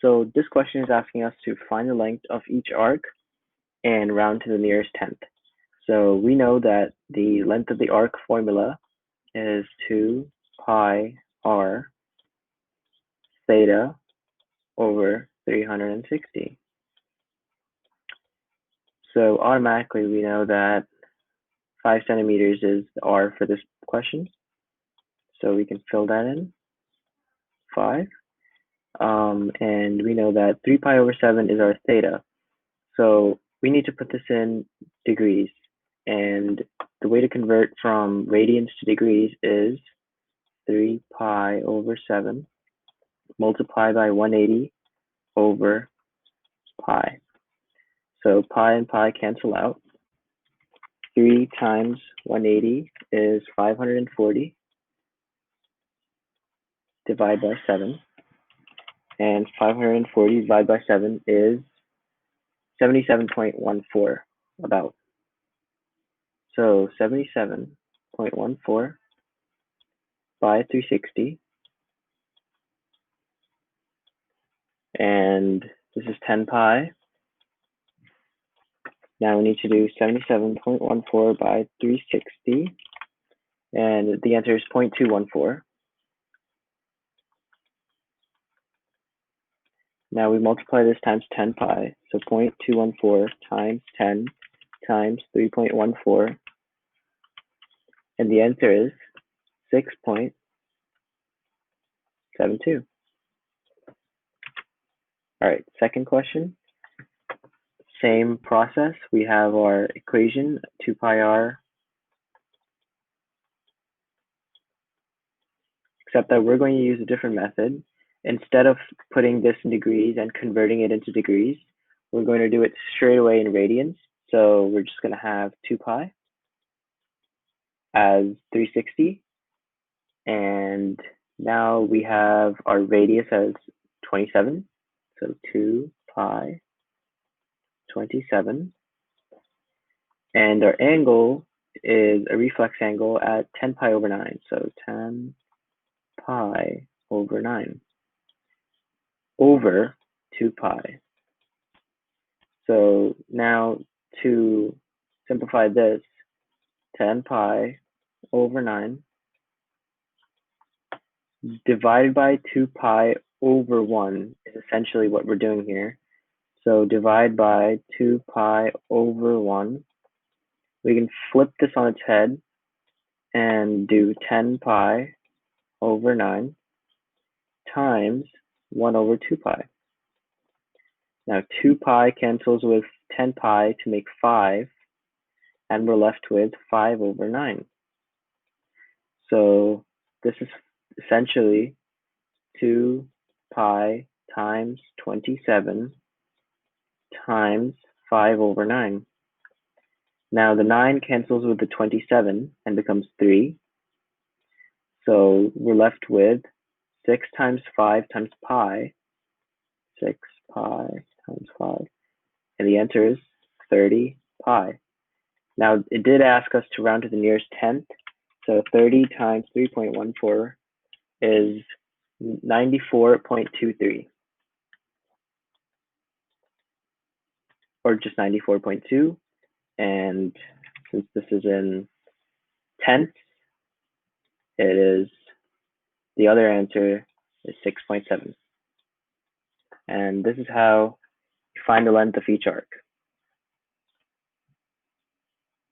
So this question is asking us to find the length of each arc and round to the nearest tenth. So we know that the length of the arc formula is 2 pi r theta over 360. So automatically we know that 5 centimeters is the r for this question. So we can fill that in, 5. And we know that 3 pi over 7 is our theta. So we need to put this in degrees. And the way to convert from radians to degrees is 3 pi over 7 multiplied by 180 over pi. So pi and pi cancel out. 3 times 180 is 540 divided by 7. And 540 divided by 7 is 77.14 about. So 77.14 by 360. And this is 10 pi. Now we need to do 77.14 by 360. And the answer is 0.214. Now we multiply this times 10 pi. So 0.214 times 10 times 3.14. And the answer is 6.72. All right, second question. Same process. We have our equation, 2 pi r, except that we're going to use a different method. Instead of putting this in degrees and converting it into degrees, we're going to do it straight away in radians. So we're just going to have 2 pi as 360. And now we have our radius as 27. So 2 pi 27. And our angle is a reflex angle at 10 pi over 9. So 10 pi over 9 over 2 pi. So now to simplify this, 10 pi over 9 divided by 2 pi over 1 is essentially what we're doing here. So divide by 2 pi over 1. We can flip this on its head and do 10 pi over 9 times 1 over 2 pi. Now 2 pi cancels with 10 pi to make 5, and we're left with 5 over 9. So this is essentially 2 pi times 27 times 5 over 9. Now the 9 cancels with the 27 and becomes 3. So we're left with 6 times 5 times pi, 6 pi times 5, and the answer is 30 pi. Now it did ask us to round to the nearest tenth, so 30 times 3.14 is 94.23, or just 94.2, and since this is in tenths, it is, the other answer is 6.7. And this is how you find the length of each arc.